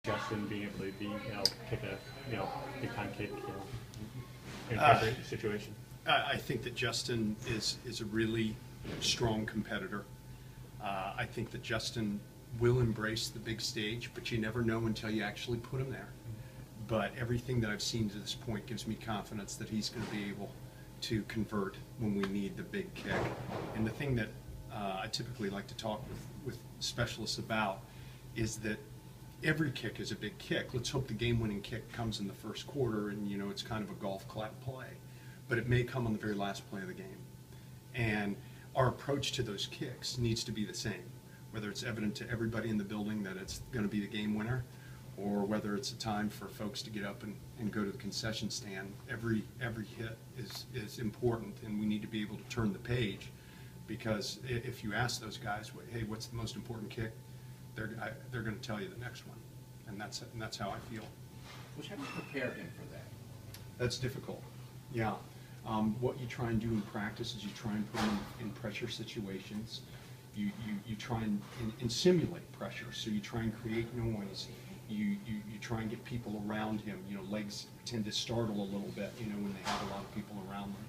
Justin being able to kick a big time kick in every situation? I think that Justin is a really strong competitor. I think that Justin will embrace the big stage, but you never know until you actually put him there. But everything that I've seen to this point gives me confidence that he's going to be able to convert when we need the big kick. And the thing that I typically like to talk with specialists about is that every kick is a big kick. Let's hope the game-winning kick comes in the first quarter and it's kind of a golf clap play. But it may come on the very last play of the game. And our approach to those kicks needs to be the same, whether it's evident to everybody in the building that it's going to be the game winner, or whether it's a time for folks to get up and go to the concession stand. Every hit is important, and we need to be able to turn the page, because if you ask those guys, hey, what's the most important kick, they're going to tell you the next one, and that's how I feel. Which, how do you prepare him for that? That's difficult, yeah. What you try and do in practice is you try and put him in pressure situations. You try and simulate pressure, so you try and create noise. You try and get people around him. Legs tend to startle a little bit, when they have a lot of people around them.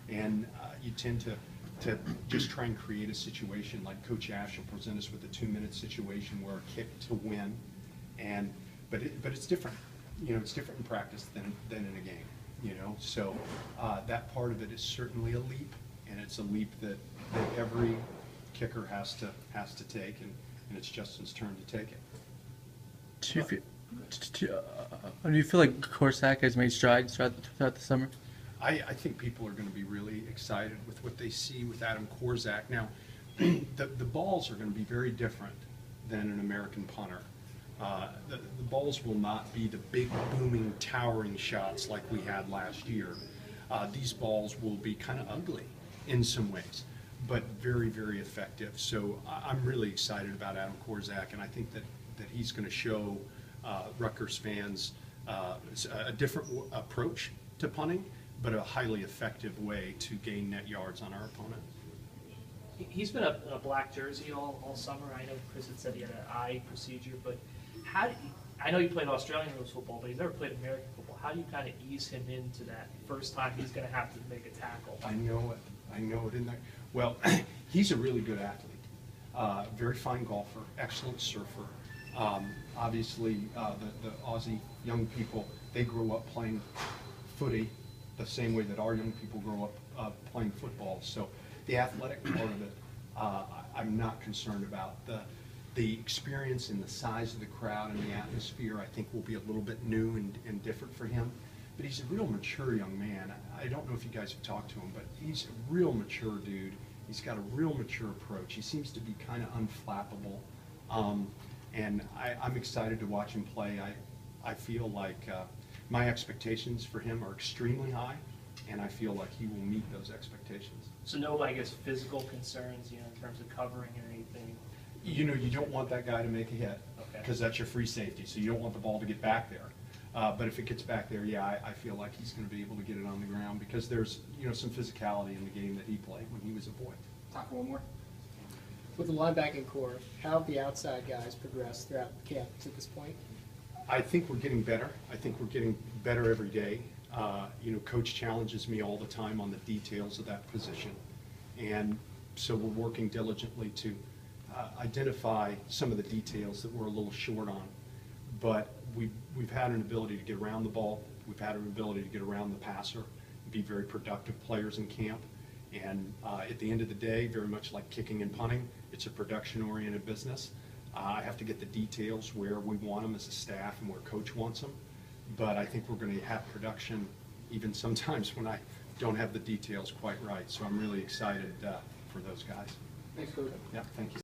And you tend to just try and create a situation like Coach Ash will present us with a 2-minute situation where a kick to win. But it's different. It's different in practice than in a game. So that part of it is certainly a leap, and it's a leap that every kicker has to take, and it's Justin's turn to take it. Do you feel like Korsak has made strides throughout the summer? I think people are going to be really excited with what they see with Adam Korsak. Now, the balls are going to be very different than an American punter. The balls will not be the big, booming, towering shots like we had last year. These balls will be kind of ugly in some ways, but very, very effective. So I'm really excited about Adam Korsak, and I think that he's going to show Rutgers fans a different approach to punting, but a highly effective way to gain net yards on our opponent. He's been in a black jersey all summer. I know Chris had said he had an eye procedure, but I know you played Australian rules football, but he's never played American football. How do you kind of ease him into that first time he's going to have to make a tackle? I know it. Isn't there? Well, he's a really good athlete, very fine golfer, excellent surfer. Obviously, the Aussie young people, they grow up playing footy the same way that our young people grow up playing football. So the athletic part of it, I'm not concerned about. The experience and the size of the crowd and the atmosphere, I think, will be a little bit new and different for him. But he's a real mature young man. I don't know if you guys have talked to him, but he's a real mature dude. He's got a real mature approach. He seems to be kind of unflappable. And I'm excited to watch him play. I feel like my expectations for him are extremely high, and I feel like he will meet those expectations. So no, I guess, physical concerns, in terms of covering or anything? You don't want that guy to make a hit, because that's your free safety, so you don't want the ball to get back there. But if it gets back there, yeah, I feel like he's going to be able to get it on the ground, because there's some physicality in the game that he played when he was a boy. Talk one more. With the linebacking core, how have the outside guys progressed throughout the camp to this point? I think we're getting better. I think we're getting better every day. Coach challenges me all the time on the details of that position. And so we're working diligently to identify some of the details that we're a little short on. But we've had an ability to get around the ball. We've had an ability to get around the passer, be very productive players in camp. And at the end of the day, very much like kicking and punting, it's a production-oriented business. I have to get the details where we want them as a staff and where Coach wants them. But I think we're going to have production even sometimes when I don't have the details quite right. So I'm really excited for those guys. Thanks, Coach. Yeah, thank you.